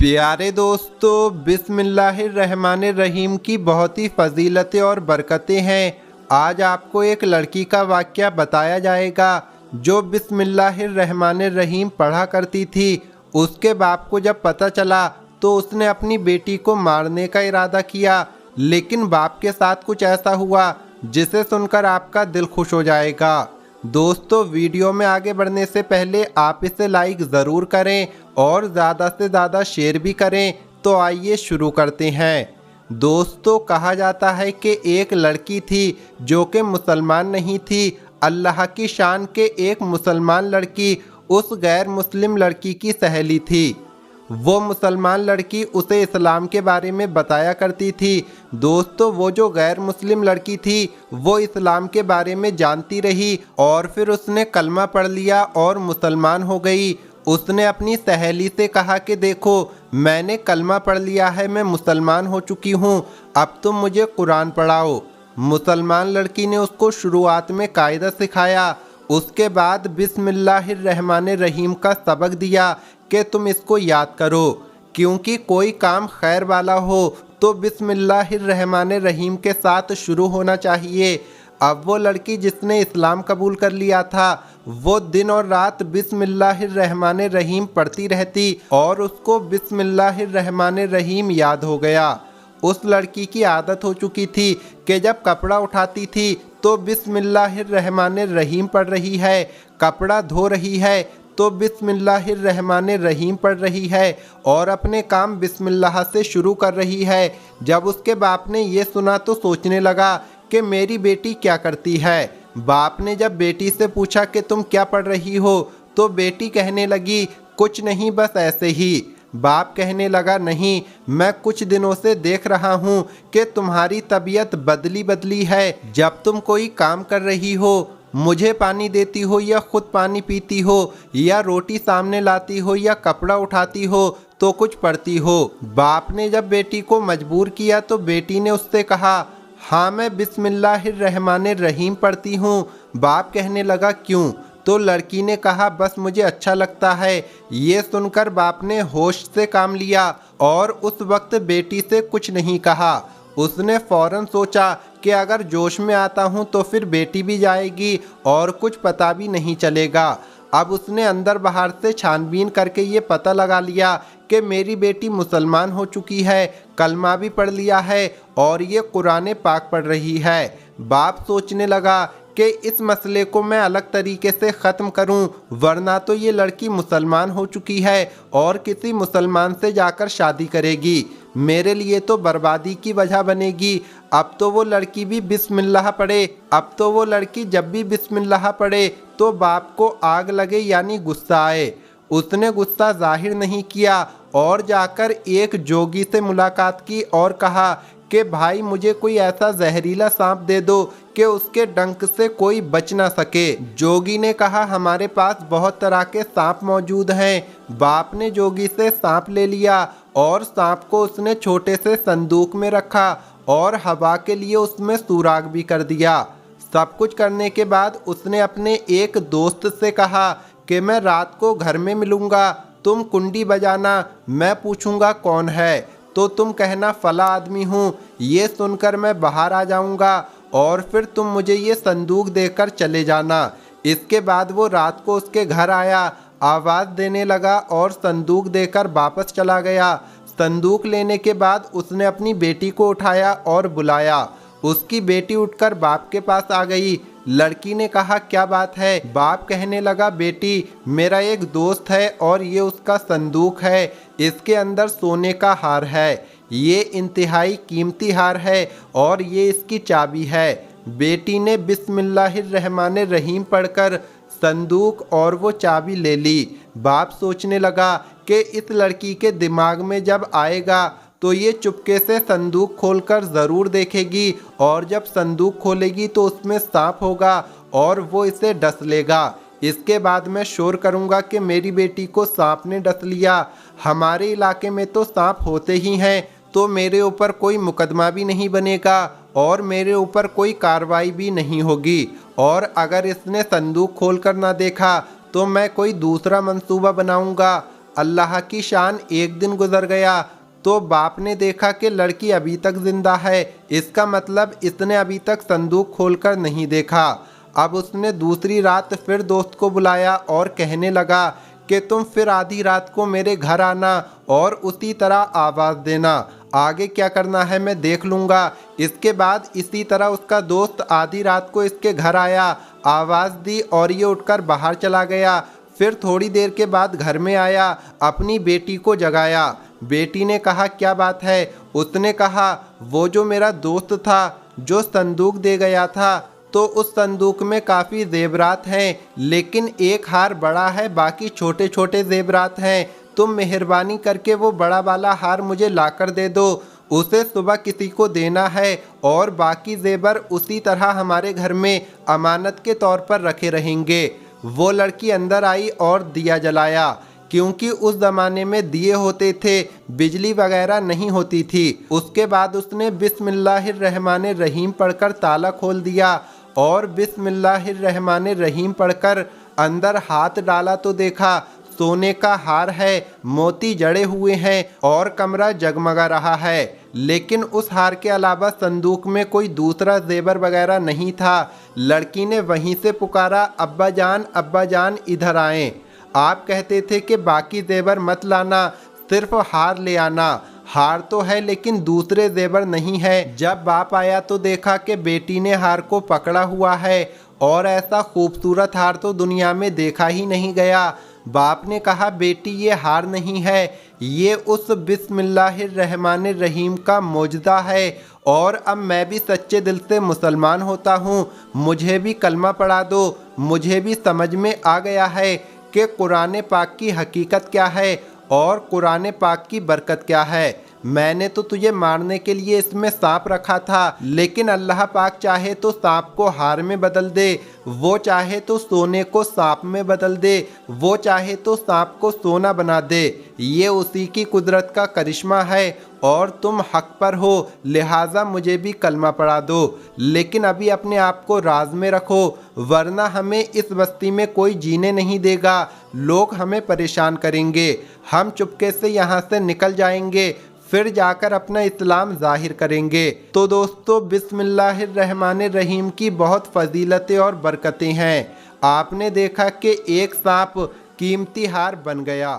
प्यारे दोस्तों, बिस्मिल्लाहिर्रहमानिर्रहीम की बहुत ही फजीलतें और बरकतें हैं। आज आपको एक लड़की का वाक़या बताया जाएगा जो बिस्मिल्लाहिर्रहमानिर्रहीम पढ़ा करती थी। उसके बाप को जब पता चला तो उसने अपनी बेटी को मारने का इरादा किया, लेकिन बाप के साथ कुछ ऐसा हुआ जिसे सुनकर आपका दिल खुश हो जाएगा। दोस्तों, वीडियो में आगे बढ़ने से पहले आप इसे लाइक ज़रूर करें और ज़्यादा से ज़्यादा शेयर भी करें। तो आइए शुरू करते हैं। दोस्तों, कहा जाता है कि एक लड़की थी जो कि मुसलमान नहीं थी। अल्लाह की शान के एक मुसलमान लड़की उस गैर मुस्लिम लड़की की सहेली थी। वो मुसलमान लड़की उसे इस्लाम के बारे में बताया करती थी। दोस्तों, वो जो गैर मुस्लिम लड़की थी वो इस्लाम के बारे में जानती रही और फिर उसने कलमा पढ़ लिया और मुसलमान हो गई। उसने अपनी सहेली से कहा कि देखो, मैंने कलमा पढ़ लिया है, मैं मुसलमान हो चुकी हूँ, अब तुम मुझे कुरान पढ़ाओ। मुसलमान लड़की ने उसको शुरुआत में कायदा सिखाया, उसके बाद बिस्मिल्लाहिर्रहमानिर्रहीम का सबक दिया कि तुम इसको याद करो, क्योंकि कोई काम खैर वाला हो तो बिस्मिल्लाहिर्रहमानिर्रहीम के साथ शुरू होना चाहिए। अब वो लड़की जिसने इस्लाम कबूल कर लिया था वो दिन और रात बिस्मिल्लाहिर्रहमानिर्रहीम पढ़ती रहती और उसको बिस्मिल्लाहिर्रहमानिर्रहीम याद हो गया। उस लड़की की आदत हो चुकी थी कि जब कपड़ा उठाती थी तो बिस्मिल्लाहिर्रहमानिर्रहीम पढ़ रही है, कपड़ा धो रही है तो बिस्मिल्लाहिर्रहमानिर्रहीम पढ़ रही है और अपने काम बिस्मिल्लाह से शुरू कर रही है। जब उसके बाप ने ये सुना तो सोचने लगा कि मेरी बेटी क्या करती है। बाप ने जब बेटी से पूछा कि तुम क्या पढ़ रही हो तो बेटी कहने लगी, कुछ नहीं, बस ऐसे ही। बाप कहने लगा, नहीं, मैं कुछ दिनों से देख रहा हूँ कि तुम्हारी तबीयत बदली बदली है। जब तुम कोई काम कर रही हो, मुझे पानी देती हो या खुद पानी पीती हो या रोटी सामने लाती हो या कपड़ा उठाती हो तो कुछ पढ़ती हो। बाप ने जब बेटी को मजबूर किया तो बेटी ने उससे कहा, हाँ, मैं बिस्मिल्लाहिर्रहमानिर्रहीम पढ़ती हूँ। बाप कहने लगा, क्यों? तो लड़की ने कहा, बस मुझे अच्छा लगता है। ये सुनकर बाप ने होश से काम लिया और उस वक्त बेटी से कुछ नहीं कहा। उसने फौरन सोचा कि अगर जोश में आता हूँ तो फिर बेटी भी जाएगी और कुछ पता भी नहीं चलेगा। अब उसने अंदर बाहर से छानबीन करके ये पता लगा लिया कि मेरी बेटी मुसलमान हो चुकी है, कलमा भी पढ़ लिया है और ये कुरान पाक पढ़ रही है। बाप सोचने लगा कि इस मसले को मैं अलग तरीके से ख़त्म करूं, वरना तो ये लड़की मुसलमान हो चुकी है और किसी मुसलमान से जाकर शादी करेगी, मेरे लिए तो बर्बादी की वजह बनेगी। अब तो वो लड़की भी बिस्मिल्लाह पढ़े, अब तो वो लड़की जब भी बिस्मिल्लाह पढ़े तो बाप को आग लगे, यानी गुस्सा आए। उसने गुस्सा जाहिर नहीं किया और जाकर एक जोगी से मुलाकात की और कहा कि भाई, मुझे कोई ऐसा जहरीला सांप दे दो कि उसके डंक से कोई बच ना सके। जोगी ने कहा, हमारे पास बहुत तरह के सांप मौजूद हैं। बाप ने जोगी से सांप ले लिया और सांप को उसने छोटे से संदूक में रखा और हवा के लिए उसमें सुराग भी कर दिया। सब कुछ करने के बाद उसने अपने एक दोस्त से कहा कि मैं रात को घर में मिलूंगा, तुम कुंडी बजाना, मैं पूछूंगा कौन है तो तुम कहना फला आदमी हूँ। ये सुनकर मैं बाहर आ जाऊँगा और फिर तुम मुझे ये संदूक देकर चले जाना। इसके बाद वो रात को उसके घर आया, आवाज़ देने लगा और संदूक देकर वापस चला गया। संदूक लेने के बाद उसने अपनी बेटी को उठाया और बुलाया। उसकी बेटी उठकर बाप के पास आ गई। लड़की ने कहा, क्या बात है? बाप कहने लगा, बेटी, मेरा एक दोस्त है और ये उसका संदूक है, इसके अंदर सोने का हार है, ये इंतहाई कीमती हार है और ये इसकी चाबी है। बेटी ने बिस्मिल्लाहिर्रहमानिर्रहीम पढ़कर संदूक और वो चाबी ले ली। बाप सोचने लगा कि इस लड़की के दिमाग में जब आएगा तो ये चुपके से संदूक खोलकर ज़रूर देखेगी और जब संदूक खोलेगी तो उसमें सांप होगा और वो इसे डस लेगा। इसके बाद मैं शोर करूँगा कि मेरी बेटी को सांप ने डस लिया। हमारे इलाके में तो सांप होते ही हैं, तो मेरे ऊपर कोई मुकदमा भी नहीं बनेगा और मेरे ऊपर कोई कार्रवाई भी नहीं होगी। और अगर इसने संदूक खोल कर ना देखा तो मैं कोई दूसरा मंसूबा बनाऊँगा। अल्लाह की शान। एक दिन गुजर गया तो बाप ने देखा कि लड़की अभी तक जिंदा है, इसका मतलब इसने अभी तक संदूक खोलकर नहीं देखा। अब उसने दूसरी रात फिर दोस्त को बुलाया और कहने लगा कि तुम फिर आधी रात को मेरे घर आना और उसी तरह आवाज़ देना, आगे क्या करना है मैं देख लूँगा। इसके बाद इसी तरह उसका दोस्त आधी रात को इसके घर आया, आवाज़ दी और ये उठकर बाहर चला गया। फिर थोड़ी देर के बाद घर में आया, अपनी बेटी को जगाया। बेटी ने कहा क्या बात है? उसने कहा वो जो मेरा दोस्त था जो संदूक दे गया था, तो उस संदूक में काफ़ी ज़ेवरात हैं, लेकिन एक हार बड़ा है, बाकी छोटे छोटे ज़ेवरात हैं। तुम मेहरबानी करके वो बड़ा वाला हार मुझे लाकर दे दो, उसे सुबह किसी को देना है और बाकी ज़ेवर उसी तरह हमारे घर में अमानत के तौर पर रखे रहेंगे। वो लड़की अंदर आई और दिया जलाया, क्योंकि उस ज़माने में दिए होते थे, बिजली वगैरह नहीं होती थी। उसके बाद उसने बिस्मिल्लाहिर्रहमानिर्रहीम पढ़कर ताला खोल दिया और बिस्मिल्लाहिर्रहमानिर्रहीम पढ़कर अंदर हाथ डाला तो देखा सोने का हार है, मोती जड़े हुए हैं और कमरा जगमगा रहा है, लेकिन उस हार के अलावा संदूक में कोई दूसरा जेवर वगैरह नहीं था। लड़की ने वहीं से पुकारा, अब्बा जान इधर आएं। आप कहते थे कि बाकी जेवर मत लाना, सिर्फ हार ले आना। हार तो है लेकिन दूसरे जेवर नहीं है। जब बाप आया तो देखा कि बेटी ने हार को पकड़ा हुआ है और ऐसा खूबसूरत हार तो दुनिया में देखा ही नहीं गया। बाप ने कहा बेटी ये हार नहीं है, ये उस बिस्मिल्लाहिर्रहमानिर्रहीम का मौजज़ा है और अब मैं भी सच्चे दिल से मुसलमान होता हूँ, मुझे भी कलमा पढ़ा दो। मुझे भी समझ में आ गया है कि कुरान पाक की हकीकत क्या है और कुरान पाक की बरकत क्या है। मैंने तो तुझे मारने के लिए इसमें सांप रखा था, लेकिन अल्लाह पाक चाहे तो सांप को हार में बदल दे, वो चाहे तो सोने को सांप में बदल दे, वो चाहे तो सांप को सोना बना दे। ये उसी की कुदरत का करिश्मा है और तुम हक पर हो, लिहाजा मुझे भी कलमा पढ़ा दो। लेकिन अभी अपने आप को राज में रखो, वरना हमें इस बस्ती में कोई जीने नहीं देगा, लोग हमें परेशान करेंगे। हम चुपके से यहाँ से निकल जाएंगे, फिर जाकर अपना इस्लाम जाहिर करेंगे। तो दोस्तों बिस्मिल्लाहिर्रहमानिर्रहीम की बहुत फजीलतें और बरकतें हैं। आपने देखा कि एक सांप कीमती हार बन गया।